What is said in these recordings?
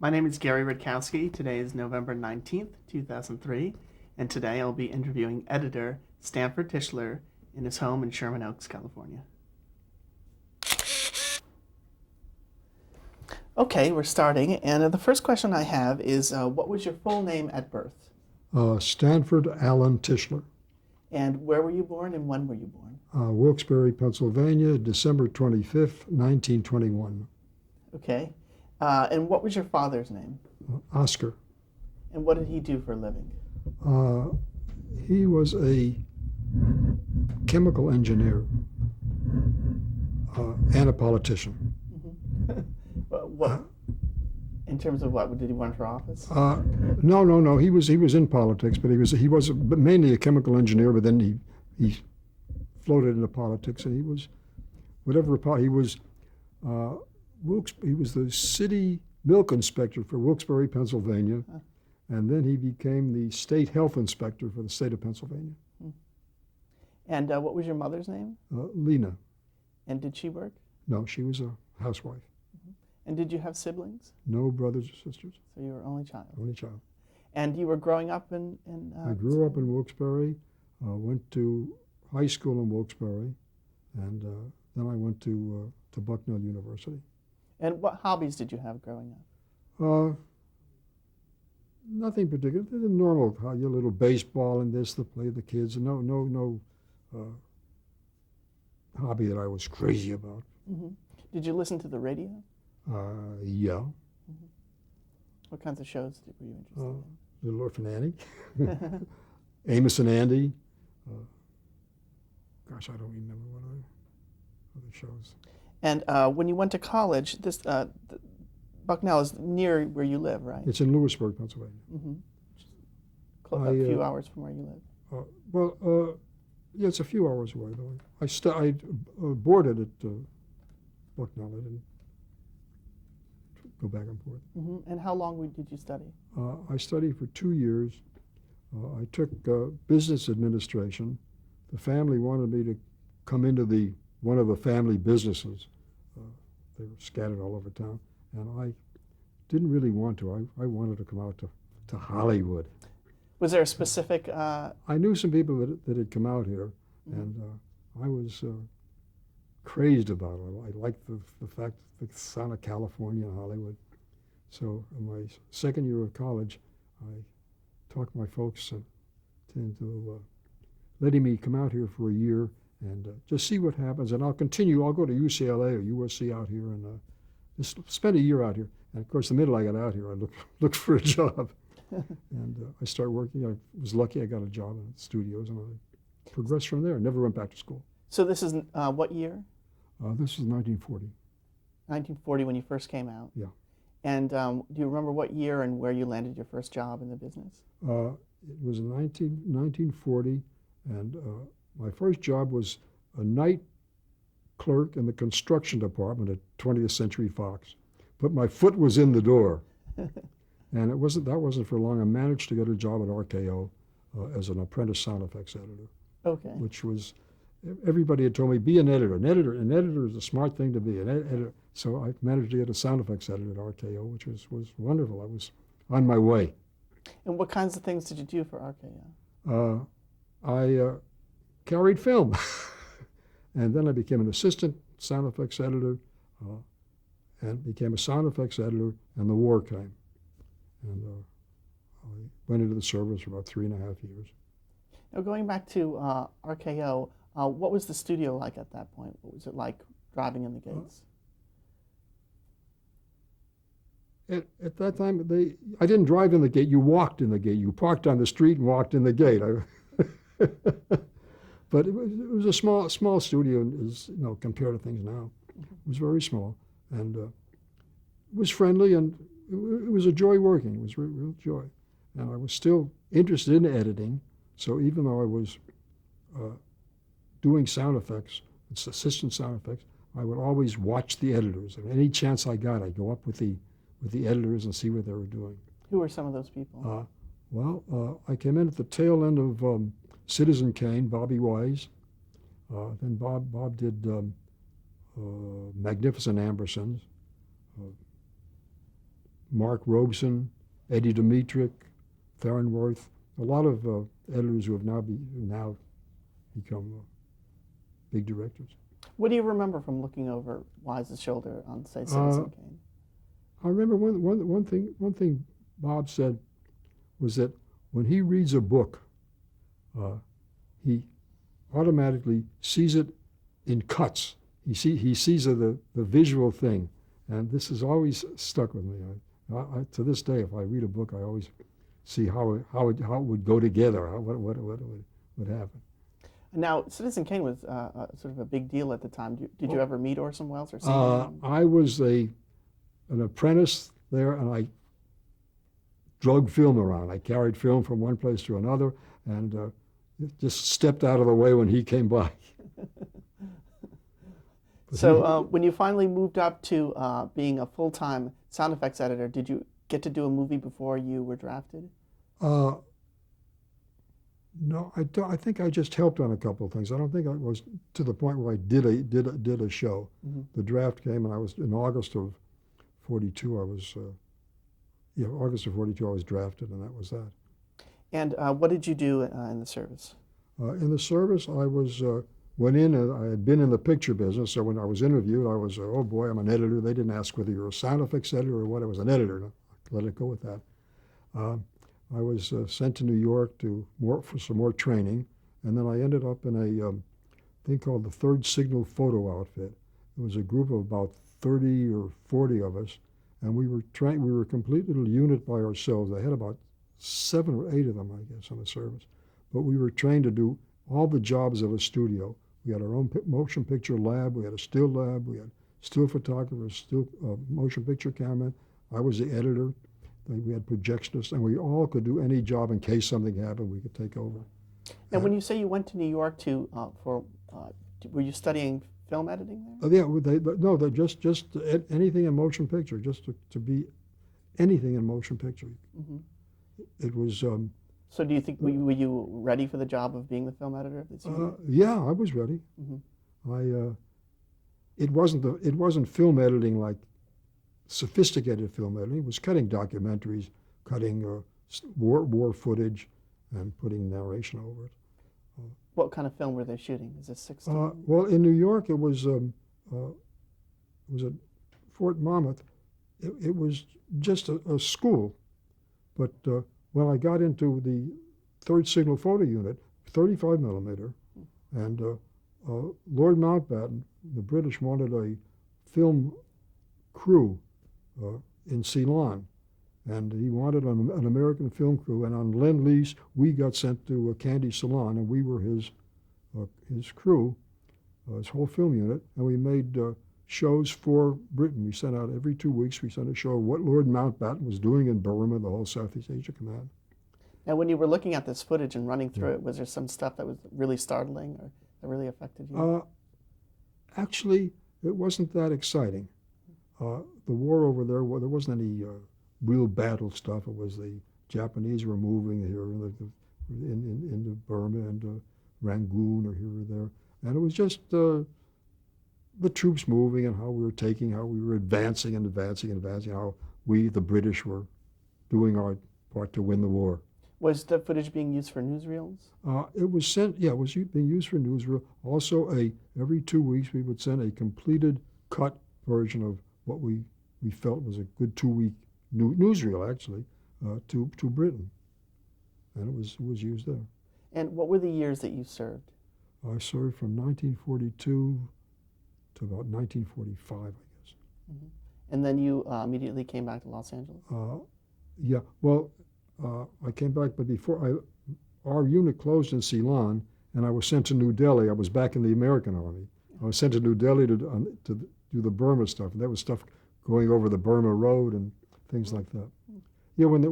My name is Gary Rutkowski. Today is November 19th, 2003, and today I'll be interviewing editor Stanford Tischler in his home in Sherman Oaks, California. Okay, we're starting, and the first question I have is what was your full name at birth? Stanford Allen Tischler, And where were you born and when were you born? Wilkes-Barre, Pennsylvania, December 25th, 1921. Okay. And what was your father's name? Oscar. And what did he do for a living? He was a chemical engineer and a politician. What, in terms of what? Did he run for office? No. He was in politics, but he was mainly a chemical engineer. But then he floated into politics, and he was he was. He was the city milk inspector for Wilkes-Barre, Pennsylvania, and then he became the state health inspector for the state of Pennsylvania. And what was your mother's name? Lena. And did she work? No, she was a housewife. And did you have siblings? No brothers or sisters. So you were only child. Only child. And you were growing up in I grew up in Wilkes-Barre, went to high school in Wilkes-Barre, and then I went to Bucknell University. And what hobbies did you have growing up? Nothing particular. The normal, your little baseball and this to play with the kids. No hobby that I was crazy about. Mm-hmm. Did you listen to the radio? Yeah. Mm-hmm. What kinds of shows were you interested in? Little Orphan Annie, Amos and Andy. Gosh, I don't remember what other shows. And when you went to college, Bucknell is near where you live, right? It's in Lewisburg, Pennsylvania. Mm-hmm. A few hours from where you live. Yeah, it's a few hours away, though. I boarded at Bucknell. I didn't go back and forth. Mm-hmm. And how long did you study? I studied for 2 years. I took business administration. The family wanted me to come into one of the family businesses. They were scattered all over town, and I didn't really want to. I wanted to come out to Hollywood. Was there a specific... I knew some people that had come out here, and I was crazed about it. I liked the fact, the sound of California and Hollywood. So in my second year of college, I talked my folks into letting me come out here for a year and just see what happens. And I'll continue. I'll go to UCLA or USC out here and just spend a year out here. And of course, the minute I got out here, I looked for a job. And I started working. I was lucky I got a job in studios, and I progressed from there. Never went back to school. So this is what year? This was 1940. 1940 when you first came out? Yeah. And do you remember what year and where you landed your first job in the business? It was in 1940, and my first job was a night clerk in the construction department at 20th Century Fox. But my foot was in the door. And that wasn't for long. I managed to get a job at RKO as an apprentice sound effects editor. Okay. Which was, everybody had told me, be an editor. An editor is a smart thing to be, an editor. So I managed to get a sound effects editor at RKO, which was wonderful. I was on my way. And what kinds of things did you do for RKO? I carried film. And then I became an assistant sound effects editor and became a sound effects editor, and the war came. And I went into the service for about 3.5 years. Now, going back to RKO, what was the studio like at that point? What was it like driving in the gates? At that time, I didn't drive in the gate. You walked in the gate. You parked on the street and walked in the gate. But it was a small studio, compared to things now. It was very small, and it was friendly, and it was a joy working. It was real joy. And I was still interested in editing, so even though I was doing sound effects, it's assistant sound effects, I would always watch the editors. And any chance I got, I'd go up with the editors and see what they were doing. Who were some of those people? I came in at the tail end of Citizen Kane, Bobby Wise. Then Bob did Magnificent Ambersons. Mark Robeson, Eddie Dimitrick, Theron Worth, a lot of editors who have now become big directors. What do you remember from looking over Wise's shoulder on, say, Citizen Kane? I remember one thing Bob said was that when he reads a book, he automatically sees it in cuts. He sees the visual thing, and this has always stuck with me. To this day, if I read a book, I always see how it would go together, what would happen. Now, Citizen Kane was sort of a big deal at the time. Did you ever meet Orson Welles or see him? I was an apprentice there, and I drug film around. I carried film from one place to another, and just stepped out of the way when he came by. So when you finally moved up to being a full-time sound effects editor, did you get to do a movie before you were drafted? No, I don't. I think I just helped on a couple of things. I don't think I was to the point where I did a show. Mm-hmm. The draft came, and I was in August of '42. August of '42. I was drafted, and that was that. And what did you do in the service? In the service, I went in. I had been in the picture business, so when I was interviewed, I was, oh boy, I'm an editor. They didn't ask whether you're a sound effects editor or what. I was an editor. Let it go with that. I was sent to New York for some more training, and then I ended up in a thing called the Third Signal Photo Outfit. It was a group of about 30 or 40 of us, and we were We were a complete little unit by ourselves. I had about 7 or 8 of them, I guess, on the service. But we were trained to do all the jobs of a studio. We had our own motion picture lab. We had a still lab. We had still photographers, still motion picture camera. I was the editor. We had projectionists, and we all could do any job in case something happened. We could take over. And when you say you went to New York were you studying film editing there? They just anything in motion picture, just to be anything in motion picture. Mm-hmm. It was. So do you think were you ready for the job of being the film editor? Yeah, I was ready. Mm-hmm. It wasn't film editing like sophisticated film editing. It was cutting documentaries, cutting war footage, and putting narration over it. What kind of film were they shooting? Is this 16? Well, in New York, it was at Fort Monmouth. It was just a school, but when I got into the Third Signal Photo Unit, 35 millimeter, and Lord Mountbatten, the British, wanted a film crew in Ceylon, and he wanted an American film crew. And on Lend-Lease, we got sent to Candy Ceylon, and we were his crew, his whole film unit, and we made shows for Britain. We sent out every 2 weeks. We sent a show of what Lord Mountbatten was doing in Burma, the whole Southeast Asia Command. And when you were looking at this footage and running through it, was there some stuff that was really startling or that really affected you? Actually, it wasn't that exciting. The war over there wasn't any real battle stuff. It was the Japanese were moving here into Burma and Rangoon or here or there, and it was just the troops moving and how we were advancing, how we, the British, were doing our part to win the war. Was the footage being used for newsreels? It was being used for newsreel. Also, every 2 weeks we would send a completed cut version of what we felt was a good 2-week newsreel, actually, to Britain, and it was used there. And what were the years that you served? I served from 1942 to about 1945, I guess. Mm-hmm. And then you immediately came back to Los Angeles? Yeah, well, I came back, but before our unit closed in Ceylon, and I was sent to New Delhi. I was back in the American Army. I was sent to New Delhi to do the Burma stuff, and that was stuff going over the Burma Road and things like that. Yeah, when that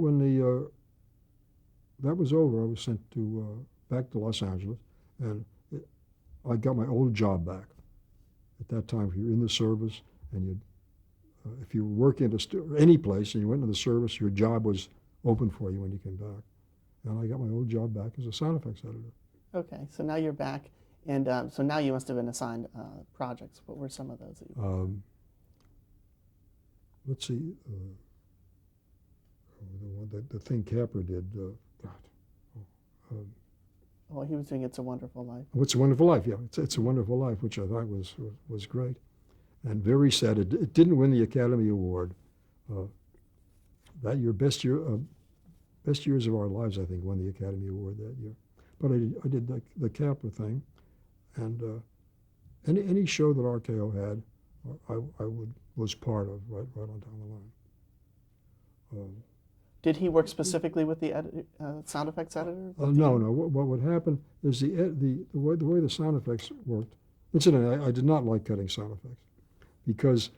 was over, I was sent back to Los Angeles, and I got my old job back. At that time, if you're in the service and if you were working at any place and you went into the service, your job was open for you when you came back. And I got my old job back as a sound effects editor. Okay, so now you're back, and so now you must have been assigned projects. What were some of those? Let's see. the thing Capra did. Well, he was doing It's a Wonderful Life. It's a Wonderful Life, yeah. It's a Wonderful Life, which I thought was great. And very sad. It didn't win the Academy Award. That year, best years of our lives, I think, won the Academy Award that year. But I did the Capra thing, and any show that RKO had, I was part of right on down the line. Did he work specifically with the sound effects editor? No. What would happen is the way the sound effects worked. Incidentally, I did not like cutting sound effects because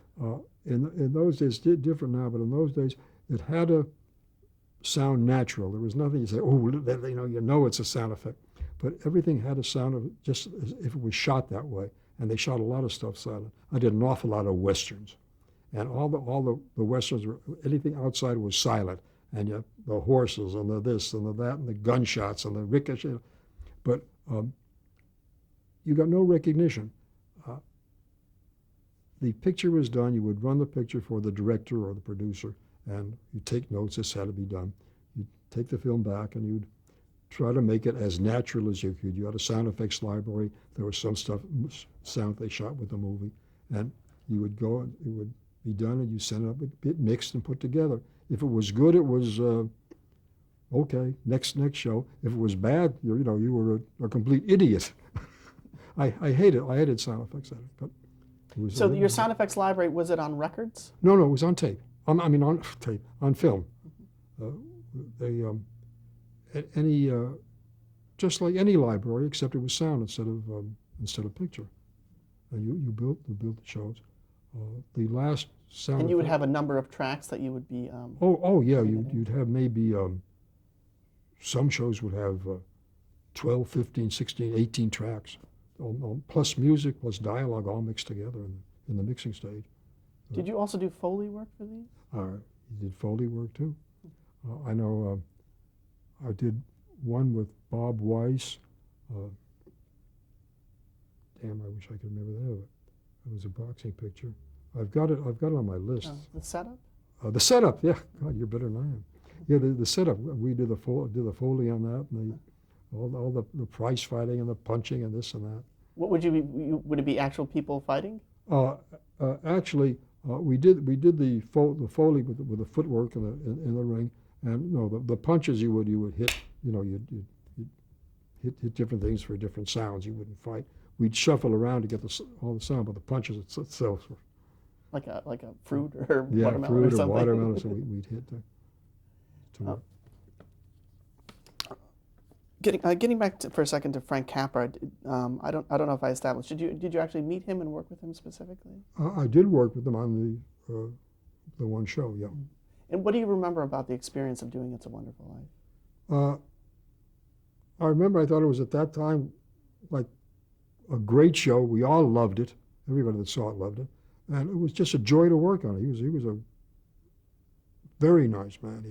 in those days, it's different now, but in those days, it had to sound natural. There was nothing you say, you know it's a sound effect. But everything had a sound of just as if it was shot that way. And they shot a lot of stuff silent. I did an awful lot of westerns. And all the westerns, anything outside was silent. And yet the horses and the this and the that and the gunshots and the ricochet. But you got no recognition. The picture was done. You would run the picture for the director or the producer, and you take notes. This had to be done. You'd take the film back, and you'd try to make it as natural as you could. You had a sound effects library. There was some sound they shot with the movie, and you would go, and it would be done, and you send it up, it mixed and put together. If it was good, it was okay. Next show. If it was bad, you were a complete idiot. I hated sound effects editing, but. So your sound effects library, was it on records? No, it was on tape. On tape, on film. Just like any library, except it was sound instead of picture. And you built the shows. The last sound. And you would have a number of tracks that you would be. Yeah, you'd have maybe some shows would have 12, 15, 16, 18 tracks. Plus music, plus dialogue, all mixed together in the mixing stage. Did you also do Foley work for these? You did Foley work too. I know I did one with Bob Weiss. Damn, I wish I could remember the name of it. It was a boxing picture. I've got it on my list. The setup? The setup, yeah. God, you're better than I am. Yeah, the setup. We did the Foley on that, and all the prize fighting and the punching and this and that. What would would it be actual people fighting? Actually, we did the Foley with the footwork in the ring, and the punches you would hit. You'd hit different things for different sounds. You wouldn't fight. We'd shuffle around to get all the sound, but the punches itself were like a fruit or watermelon fruit or something. Watermelon. So we'd hit to work. Getting back for a second to Frank Capra, I don't know if I established. Did you actually meet him and work with him specifically? I did work with him on the one show, yeah. And what do you remember about the experience of doing It's a Wonderful Life? I remember I thought it was at that time like a great show. We all loved it. Everybody that saw it loved it, and it was just a joy to work on it. He was a very nice man.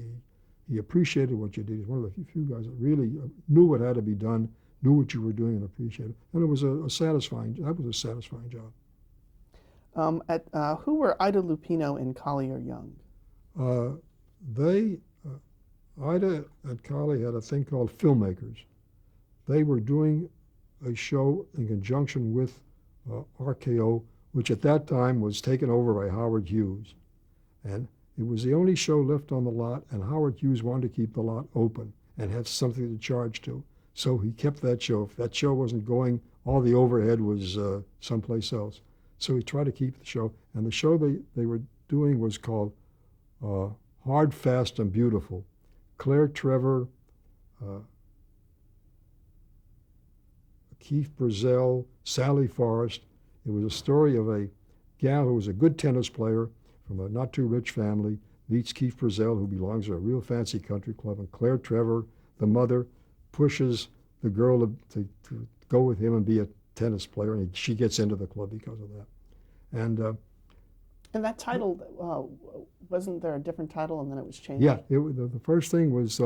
He appreciated what you did. He's one of the few guys that really knew what had to be done, knew what you were doing, and appreciated it. And it was a satisfying job. Who were Ida Lupino and Collier Young? Ida and Collie had a thing called Filmmakers. They were doing a show in conjunction with RKO, which at that time was taken over by Howard Hughes. And it was the only show left on the lot, and Howard Hughes wanted to keep the lot open and have something to charge to. So he kept that show. If that show wasn't going, all the overhead was someplace else. So he tried to keep the show. And the show they were doing was called Hard, Fast, and Beautiful. Claire Trevor, Keith Brazell, Sally Forrest. It was a story of a gal who was a good tennis player from a not-too-rich family, meets Keith Brazell, who belongs to a real fancy country club, and Claire Trevor, the mother, pushes the girl to go with him and be a tennis player, and she gets into the club because of that. And that title, wasn't there a different title and then it was changed? Yeah, the first thing was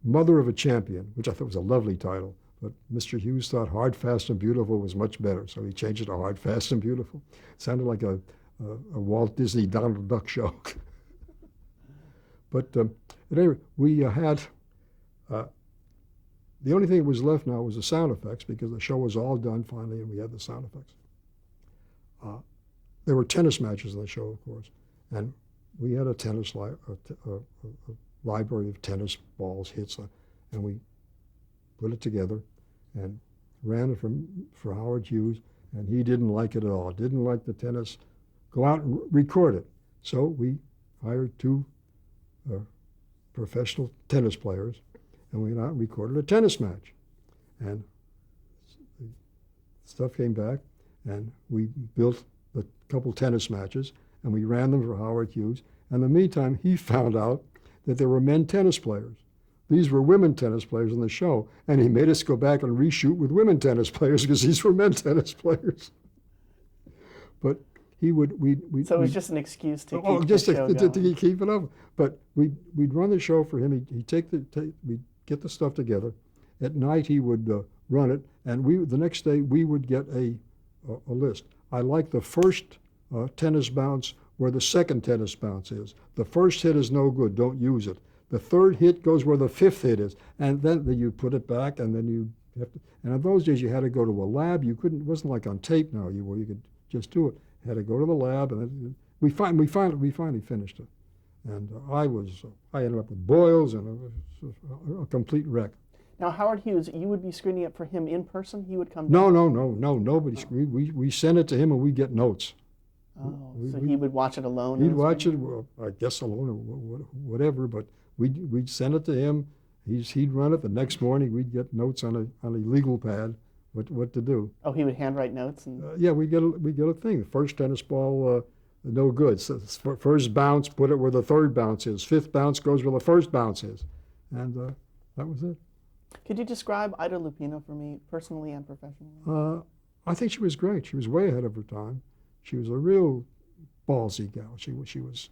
Mother of a Champion, which I thought was a lovely title, but Mr. Hughes thought Hard, Fast, and Beautiful was much better, so he changed it to Hard, Fast, and Beautiful. It sounded like a Walt Disney Donald Duck show. But At any rate, we had, the only thing that was left now was the sound effects, because the show was all done finally and we had the sound effects. There were tennis matches in the show, of course, and we had a tennis a library of tennis balls, hits, and we put it together and ran it for Howard Hughes, and he didn't like it at all. Didn't like the tennis. Go out and record it. So we hired two professional tennis players, and we went out and recorded a tennis match. And stuff came back, and we built a couple tennis matches, and we ran them for Howard Hughes. And in the meantime, he found out that there were men tennis players. These were women tennis players in the show, and he made us go back and reshoot with women tennis players because these were men tennis players. But he would, So it was just an excuse to keep just the show to keep it up. But we'd run the show for him. We'd get the stuff together. At night he would run it, and the next day we would get a list. I like the first tennis bounce where the second tennis bounce is. The first hit is no good, don't use it. The third hit goes where the fifth hit is. And then you put it back, and then you have to, and in those days you had to go to a lab. You couldn't, it wasn't like on tape now where you could just do it. You had to go to the lab, and then we finally finished it. And I ended up with boils and a complete wreck. Now, Howard Hughes, you would be screening it for him in person? He would come down? No. Nobody. We sent it to him, and we get notes. Oh, so he would watch it alone? He'd watch it, well, I guess alone or whatever, but we'd send it to him. He'd run it. The next morning, we'd get notes on a legal pad, what to do. Oh, he would handwrite notes? Yeah, we get a thing. The first tennis ball, no good. So first bounce, put it where the third bounce is. Fifth bounce goes where the first bounce is. And that was it. Could you describe Ida Lupino for me, personally and professionally? I think she was great. She was way ahead of her time. She was a real ballsy gal. She was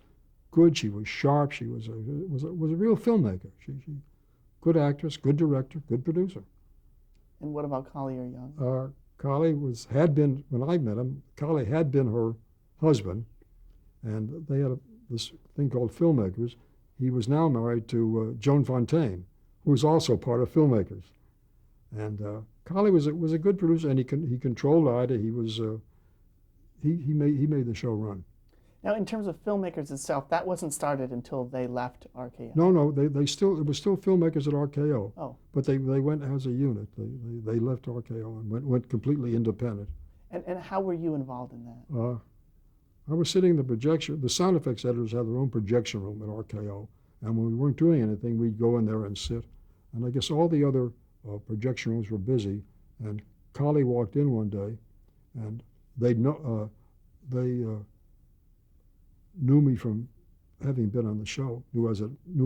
good. She was sharp. She was a real filmmaker. She good actress, good director, good producer. And what about Collier Young? Collie had been, when I met him, Collie had been her husband, and they had this thing called Filmmakers. He was now married to Joan Fontaine, who was also part of Filmmakers. And Collie was a good producer, and he controlled Ida. He was he made the show run. Now, in terms of Filmmakers itself, that wasn't started until they left RKO. No, it was still Filmmakers at RKO. Oh. But they went as a unit. They left RKO and went completely independent. And how were you involved in that? I was sitting in the projection. The sound effects editors had their own projection room at RKO, and when we weren't doing anything, we'd go in there and sit. And I guess all the other projection rooms were busy. And Collie walked in one day, and they knew me from having been on the show. Knew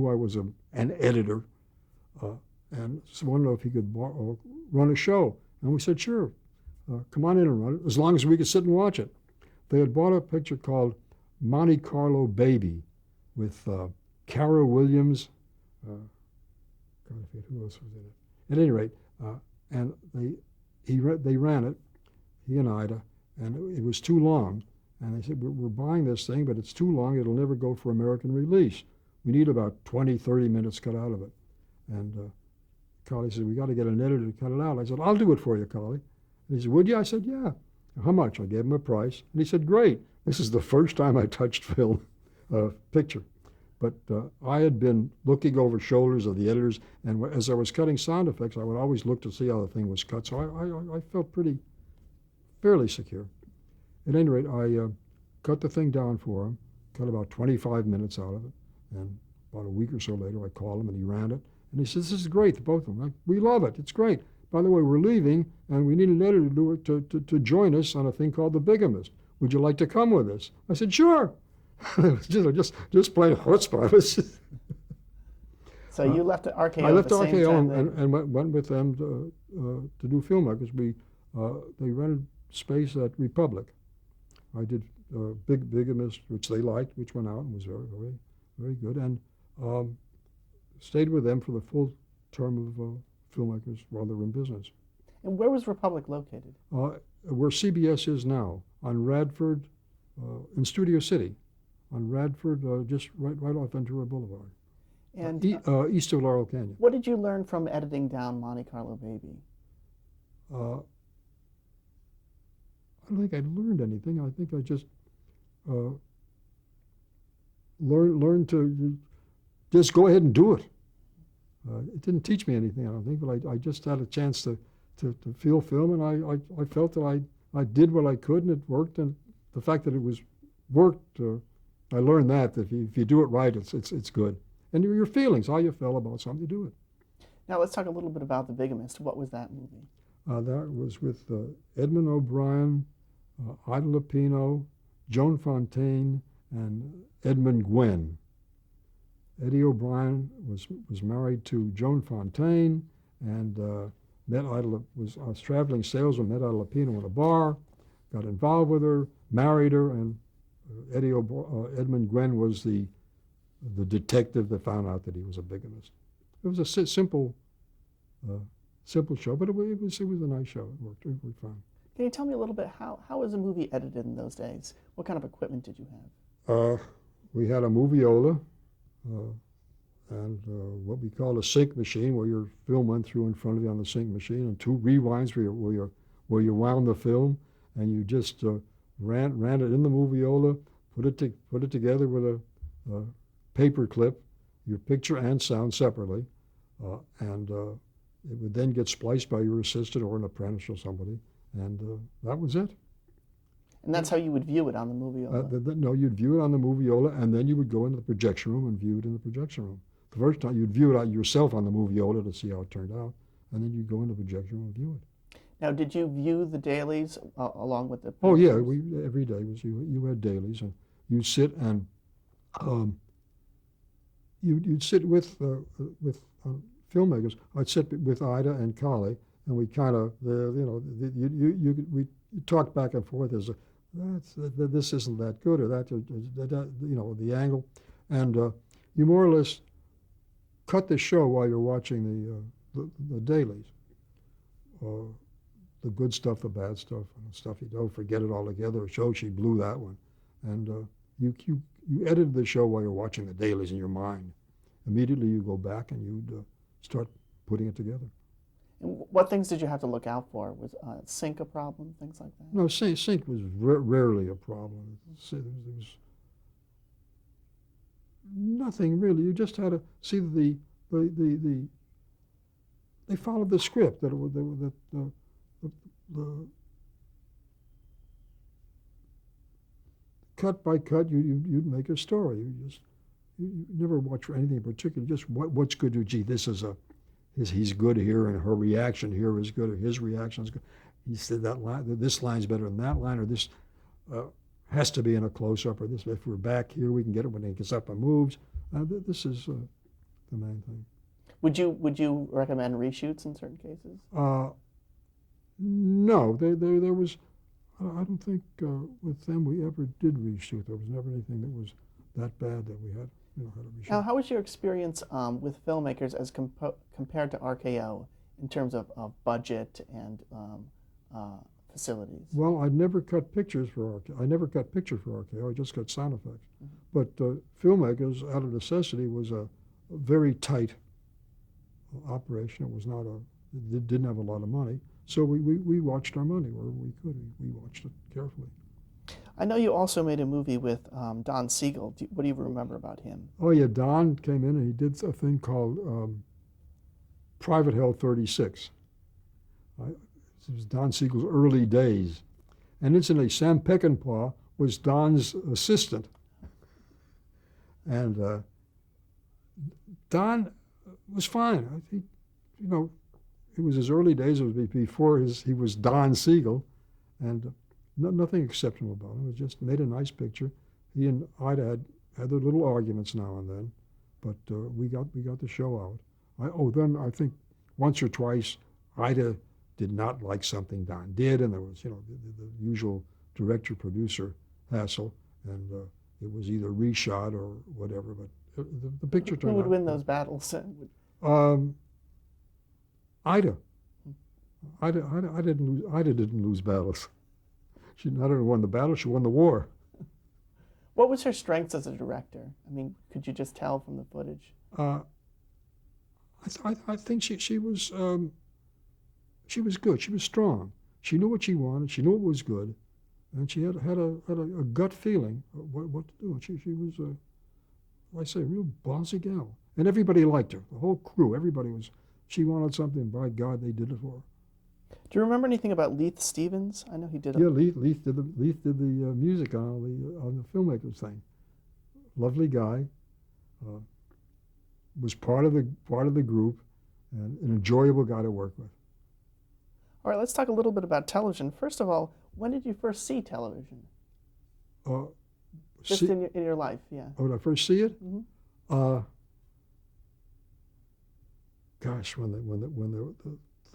I was an editor, and so wanted to know if he could run a show. And we said, sure, come on in and run it, as long as we could sit and watch it. They had bought a picture called Monte Carlo Baby with Cara Williams. Who else was in it? At any rate, and they ran it, he and Ida, and it was too long. And they said, we're buying this thing, but it's too long. It'll never go for American release. We need about 20, 30 minutes cut out of it. And Collie said, we got to get an editor to cut it out. I said, I'll do it for you, Collie. And he said, would you? I said, yeah. How much? I gave him a price. And he said, great. This is the first time I touched film picture. But I had been looking over shoulders of the editors, and as I was cutting sound effects, I would always look to see how the thing was cut. So I felt fairly secure. At any rate, I cut the thing down for him, cut about 25 minutes out of it, and about a week or so later I called him and he ran it. And he says, this is great, the both of them. We love it, it's great. By the way, we're leaving and we need an editor to do it to join us on a thing called The Bigamist. Would you like to come with us? I said, sure. just plain chutzpah. So you left RKO I left at the same time RKO and went with them to do Filmmakers. They rented space at Republic. I did Bigamist, which they liked, which went out and was very, very, very good, and stayed with them for the full term of Filmmakers while they were in business. And where was Republic located? Where CBS is now, on Radford, in Studio City, on Radford, just right off Ventura Boulevard. And East of Laurel Canyon. what did you learn from editing down Monte Carlo Baby? Uh, I don't think I learned anything. I think I just uh, learned to just go ahead and do it. It didn't teach me anything, I don't think, but I just had a chance to feel film, and I felt that I did what I could, and it worked. And the fact that it was worked, I learned that if you do it right, it's good. And your feelings, how you felt about something, you do it. Now let's talk a little bit about The Bigamist. What was that movie? That was with Edmund O'Brien, Ida Lupino, Joan Fontaine, and Edmund Gwenn. Eddie O'Brien was married to Joan Fontaine, and was a traveling salesman, met Ida Lupino in a bar, got involved with her, married her, and Edmund Gwenn was the detective that found out that he was a bigamist. It was a simple show, but it was a nice show. It worked fine. Can you tell me a little bit how was a movie edited in those days? What kind of equipment did you have? We had a moviola and what we call a sync machine, where your film went through in front of you on the sync machine, and two rewinds where you wound the film, and you just ran it in the moviola, put it together with a paper clip, your picture and sound separately, and it would then get spliced by your assistant or an apprentice or somebody, and that was it. And that's how you would view it on the moviola? No, you'd view it on the moviola, and then you would go into the projection room and view it in the projection room. The first time you'd view it yourself on the moviola to see how it turned out, and then you'd go into the projection room and view it. Now, did you view the dailies along with the? Oh yeah, every day was you had dailies, and you'd sit and you'd sit with filmmakers. I'd sit with Ida and Carly, and we kind of we talked back and forth as this isn't that good, or that the angle, and you more or less cut the show while you're watching the dailies. The good stuff, the bad stuff, and the stuff you don't forget it altogether. She blew that one, and you edited the show while you're watching the dailies in your mind. Immediately you go back and you'd start putting it together. And what things did you have to look out for? Was sync a problem, things like that? No, sync was rarely a problem. There was nothing really. You just had to see they followed the script. The cut by cut, you'd make a story. You never watch for anything in particular. Just what's good. Gee, he's good here, and her reaction here is good, or his reaction is good. He said that line. This line's better than that line, or this has to be in a close-up, or this. If we're back here, we can get it when he gets up and moves. This is the main thing. Would you recommend reshoots in certain cases? No, there was. I don't think with them we ever did reshoot. There was never anything that was that bad that we had to reshoot. Now, how was your experience with filmmakers as compared to RKO in terms of budget and facilities? Well, I never cut pictures for RKO. I never cut picture for RKO. I just cut sound effects. Mm-hmm. But filmmakers, out of necessity, was a very tight operation. It was not it didn't have a lot of money. So we watched our money wherever we could. We watched it carefully. I know you also made a movie with Don Siegel. What do you remember about him? Oh yeah, Don came in and he did a thing called Private Hell 36. It was Don Siegel's early days. And incidentally, Sam Peckinpah was Don's assistant. And Don was fine. I think, it was his early days. It was before he was Don Siegel, and nothing exceptional about him. It just made a nice picture. He and Ida had their little arguments now and then, but we got the show out. Then I think once or twice Ida did not like something Don did, and there was the usual director-producer hassle, and it was either reshot or whatever. But the picture turned out. Who would win those battles? Ida didn't lose battles. She not only won the battle, she won the war. What was her strengths as a director? I mean, could you just tell from the footage? uh, I think she was good. She was strong. She knew what she wanted. She knew it was good, and she had a gut feeling of what to do. She was like I say, a real bossy gal, and everybody liked her. The whole crew, everybody was. She wanted something. By God, they did it for her. Do you remember anything about Leith Stevens? I know he did. Yeah, Leith did the music on the filmmakers thing. Lovely guy. Was part of the group, and an enjoyable guy to work with. All right, let's talk a little bit about television. First of all, when did you first see television? Just in your life, yeah. Oh, did I first see it? Mm-hmm. Gosh, when the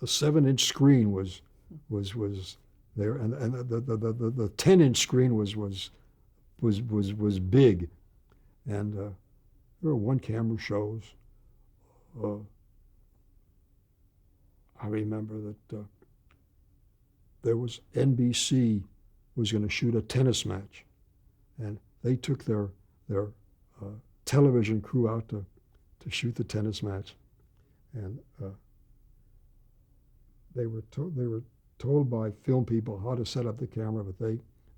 7-inch screen was there, and the 10-inch screen was big, and there were one-camera shows. I remember that there was NBC was going to shoot a tennis match, and they took their television crew out to shoot the tennis match, and they were told by film people how to set up the camera, but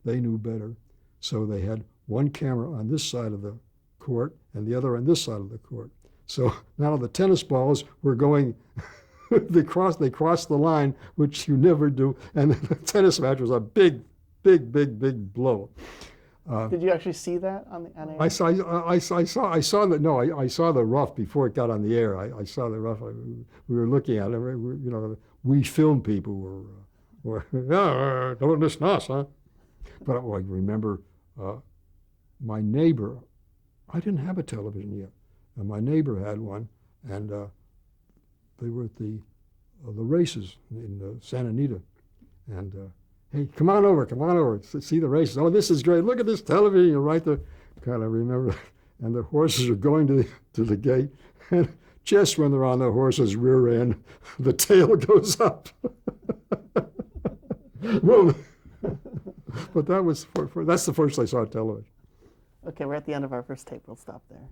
they knew better, so they had one camera on this side of the court and the other on this side of the court. So now the tennis balls were going. They crossed the line, which you never do, and the tennis match was a big blow. Did you actually see that on the air? I saw the I saw the rough before it got on the air. I saw the rough. We were looking at it. We film people were don't listen to us, huh? But I remember my neighbor. I didn't have a television yet, and my neighbor had one, and they were at the races in Santa Anita, and hey, come on over, see the races. Oh, this is great. Look at this television. You're right there. God, I remember. And the horses are going to the gate, and just when they're on the horse's rear end, the tail goes up. Well, but that's the first I saw television. Okay, we're at the end of our first tape. We'll stop there.